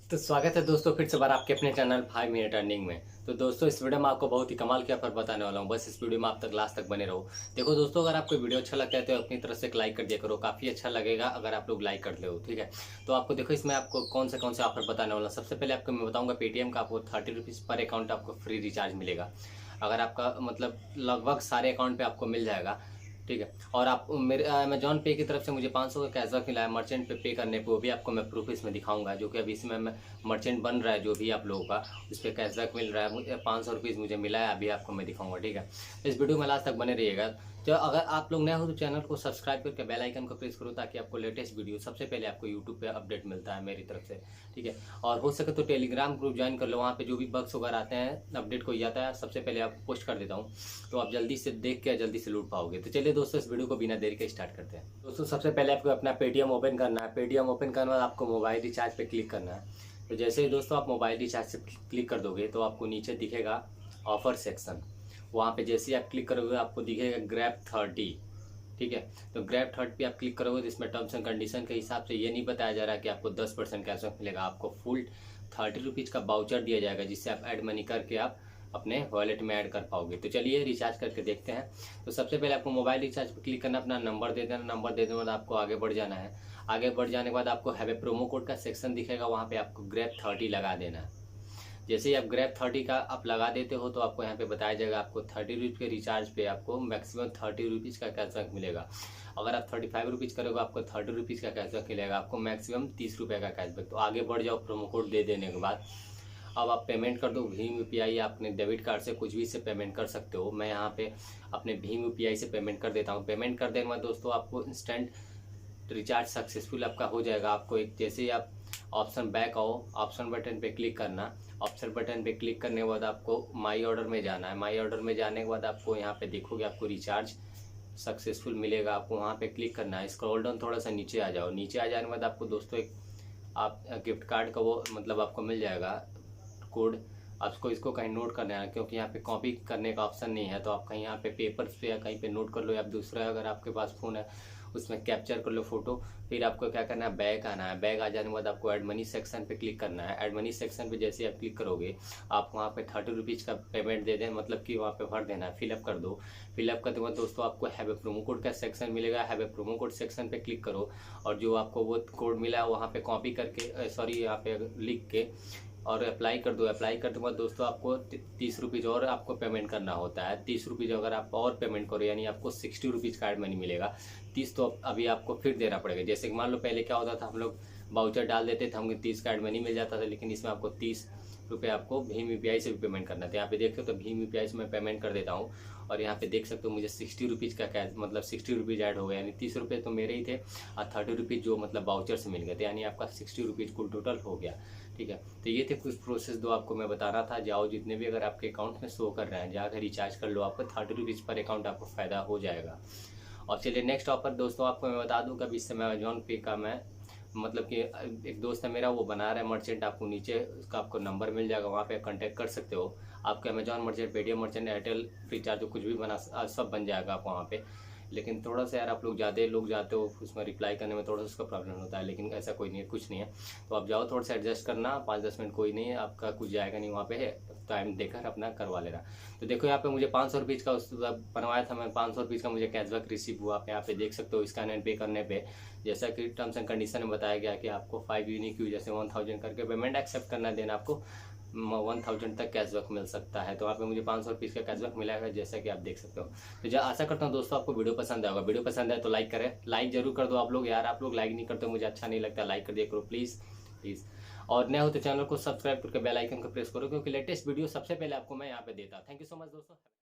तो स्वागत है दोस्तों फिर से बार आपके अपने चैनल 5 मिनट अर्निंग में। तो दोस्तों इस वीडियो में आपको बहुत ही कमाल के ऑफर बताने वाला हूँ, बस इस वीडियो में आप तक लास्ट तक बने रहो। देखो दोस्तों, अगर आपको वीडियो अच्छा लगता है तो अपनी तरफ से एक लाइक कर दिया करो, काफ़ी अच्छा लगेगा अगर आप लोग लाइक करते हो, ठीक है। तो आपको देखो इसमें आपको कौन से ऑफर बताने वाला हूँ। सबसे पहले आपको मैं बताऊँगा पेटीएम का आपको 30 रुपीज़ पर अकाउंट आपको फ्री रिचार्ज मिलेगा। अगर आपका मतलब लगभग सारे अकाउंट पर आपको मिल जाएगा, ठीक है। और आप मेरे अमेजॉन पे की तरफ से मुझे 500 का कैशबैक मिला है मर्चेंट पे करने पे, वो भी आपको मैं प्रूफ इसमें दिखाऊंगा, जो कि अभी इसमें मैं मर्चेंट बन रहा है जो भी आप लोगों का, उस पर कैशबैक मिल रहा है। मुझे 500 रुपीज़ मुझे मिला है, अभी आपको मैं दिखाऊंगा, ठीक है। इस वीडियो में लास्ट तक बने रहिएगा। तो अगर आप लोग नए हो तो चैनल को सब्सक्राइब करके बेल आइकन को प्रेस करो, ताकि आपको लेटेस्ट वीडियो सबसे पहले आपको यूट्यूब पे अपडेट मिलता है मेरी तरफ से, ठीक है। और हो सके तो टेलीग्राम ग्रुप ज्वाइन कर लो, वहाँ पे जो भी बग्स वगैरह आते हैं अपडेट को आता है सबसे पहले आप पोस्ट कर देता हूँ, तो आप जल्दी से देख के जल्दी से लूट पाओगे। तो चलिए दोस्तों, इस वीडियो को बिना देरी के स्टार्ट करते हैं। दोस्तों सबसे पहले आपको अपना पेटीएम ओपन करना है। पेटीएम ओपन करने के बाद आपको मोबाइल रिचार्ज पे क्लिक करना है। तो जैसे ही दोस्तों आप मोबाइल रिचार्ज से क्लिक कर दोगे तो आपको नीचे दिखेगा ऑफर सेक्शन। वहाँ पे जैसे ही आप क्लिक करोगे आपको दिखेगा ग्रैब 30, ठीक है। तो ग्रैब 30 पे आप क्लिक करोगे तो इसमें टर्म्स एंड कंडीशन के हिसाब से ये नहीं बताया जा रहा है कि आपको 10% कैशबैक मिलेगा। आपको फुल 30 रुपीज़ का वाउचर दिया जाएगा, जिससे आप ऐड मनी करके आप अपने वॉलेट में ऐड कर पाओगे। तो चलिए रिचार्ज करके देखते हैं। तो सबसे पहले आपको मोबाइल रिचार्ज पर क्लिक करना, अपना नंबर दे देना। नंबर दे देने के बाद आपको आगे बढ़ जाना है। आगे बढ़ जाने के बाद आपको हैव ए प्रोमो कोड का सेक्शन दिखेगा, वहाँ पे आपको ग्रैब 30 लगा देना है। जैसे ही आप ग्रैब 30 का आप लगा देते हो तो आपको यहाँ पे बताया जाएगा आपको 30 रुपीज़ के रिचार्ज पे आपको मैक्सिमम 30 रुपीज़ का कैशबैक मिलेगा। अगर आप 35 रुपीज़ करोगे आपको 30 रुपीज़ का कैशबैक मिलेगा, आपको मैक्सिमम 30 रुपये का कैशबैक। तो आगे बढ़ जाओ, प्रोमो कोड दे देने के बाद अब आप पेमेंट कर दो। भीम यूपीआई या अपने डेबिट कार्ड से कुछ भी से पेमेंट कर सकते हो। मैं यहाँ पे अपने भीम यूपीआई से पेमेंट कर देता हूँ। पेमेंट कर देने के बाद दोस्तों आपको इंस्टेंट रिचार्ज सक्सेसफुल आपका हो जाएगा। आपको एक जैसे ही आप ऑप्शन बैक आओ, ऑप्शन बटन पे क्लिक करना। ऑप्शन बटन पे क्लिक करने के बाद आपको माई ऑर्डर में जाना है। माई ऑर्डर में जाने के बाद आपको यहाँ पे देखोगे आपको रिचार्ज सक्सेसफुल मिलेगा, आपको वहाँ पे क्लिक करना है। स्क्रॉल डाउन थोड़ा सा नीचे आ जाओ। नीचे आ जाने के बाद आपको दोस्तों एक आप गिफ्ट कार्ड का वो मतलब आपको मिल जाएगा कोड। आपको इसको कहीं नोट करना है, क्योंकि यहाँ पे कॉपी करने का ऑप्शन नहीं है। तो आप कहीं यहाँ पे पेपर्स पे या कहीं पे नोट कर लो, या दूसरा अगर आपके पास फ़ोन है उसमें कैप्चर कर लो फोटो। फिर आपको क्या करना है, बैक आना है। बैक आ जाने के बाद आपको ऐड मनी सेक्शन पे क्लिक करना है। ऐड मनी सेक्शन पे जैसे आप क्लिक करोगे आप वहाँ पे 30 रुपीज़ का पेमेंट दे दें, मतलब कि वहाँ पे भर देना है, फिलअप कर दो। फिलअप करने के बाद दोस्तों आपको हैव ए प्रोमो कोड का सेक्शन मिलेगा। Have a promo code section पे क्लिक करो, और जो आपको वो कोड मिला है वहाँ पे कॉपी करके सॉरी यहाँ पे लिख के और अप्लाई कर दो। अप्लाई करने के बाद दोस्तों आपको 30 रुपीज़ और आपको पेमेंट करना होता है। 30 रुपीज़ अगर आप और पेमेंट करो यानी आपको 60 रुपीज़ का एड मनी मिलेगा। 30 तो अभी आपको फिर देना पड़ेगा। जैसे कि मान लो पहले क्या होता था, हम लोग वाउचर डाल देते थे, हमें 30 का एड मनी मिल जाता था, लेकिन इसमें आपको 30 रुपये आपको भीम यूपीआई से भी पेमेंट करना था। यहाँ पे देख सकते हो तो भीम यूपीआई से मैं पेमेंट कर देता हूँ, और यहाँ पे देख सकते हो मुझे 60 रुपीज़ का कैश मतलब 60 रुपीज़ ऐड हो गया, यानी 30 रुपये तो मेरे ही थे और 30 रुपीज़ जो मतलब वाउचर से मिल गए थे, यानी आपका 60 रुपीज़ कुल टोटल हो गया, ठीक है। तो ये थे कुछ प्रोसेस दो आपको मैं बता रहा था। जाओ जितने भी अगर आपके अकाउंट में शो कर रहे हैं जाकर रिचार्ज कर लो, आपको 30 रुपीज़ पर अकाउंट आपको फ़ायदा हो जाएगा। और चलिए नेक्स्ट ऑफर दोस्तों आपको मैं बता दूं, कभी इससे मैं अमेजॉन पे का मैं मतलब कि एक दोस्त है मेरा वो बना रहा है मर्चेंट, आपको नीचे उसका आपको नंबर मिल जाएगा, वहाँ पे कांटेक्ट कर सकते हो। आपके Amazon merchant, Paytm merchant, Airtel recharge कुछ भी बना सब बन जाएगा आप वहाँ पे। लेकिन थोड़ा सा यार आप लोग ज़्यादा लोग जाते हो उसमें रिप्लाई करने में थोड़ा सा उसका प्रॉब्लम होता है, लेकिन ऐसा कोई नहीं है, कुछ नहीं है। तो आप जाओ थोड़ा सा एडजस्ट करना, 5-10 मिनट कोई नहीं है, आपका कुछ जाएगा नहीं, वहाँ पे टाइम देकर अपना करवा लेना। तो देखो यहाँ पे मुझे 500 रुपीज़ का उस बनवाया था मैं, 500 रुपीज़ का मुझे कैशबैक रिसीव हुआ। आप यहाँ पे देख सकते हो स्कैन एंड पे करने पे जैसा कि टर्म्स एंड कंडीशन में बताया गया कि आपको 5 यूनिक यूज जैसे 1000 करके पेमेंट एक्सेप्ट करना देना, आपको 1000 तक कैशबैक मिल सकता है। तो वहाँ पे मुझे 500 रुपीज़ का कैशबैक मिला है, जैसा कि आप देख सकते हो। तो जो आशा करता हूँ दोस्तों आपको वीडियो पसंद आएगा। वीडियो पसंद आए तो लाइक करें, लाइक जरूर कर दो आप लोग यार, आप लोग लाइक नहीं करते मुझे अच्छा नहीं लगता, लाइक कर दिया करो प्लीज़ प्लीज़। और नए हो तो चैनल को सब्सक्राइब करके बेल आइकन को प्रेस करो, क्योंकि लेटेस्ट वीडियो सबसे पहले आपको मैं यहाँ पे देता। थैंक यू सो मच दोस्तों।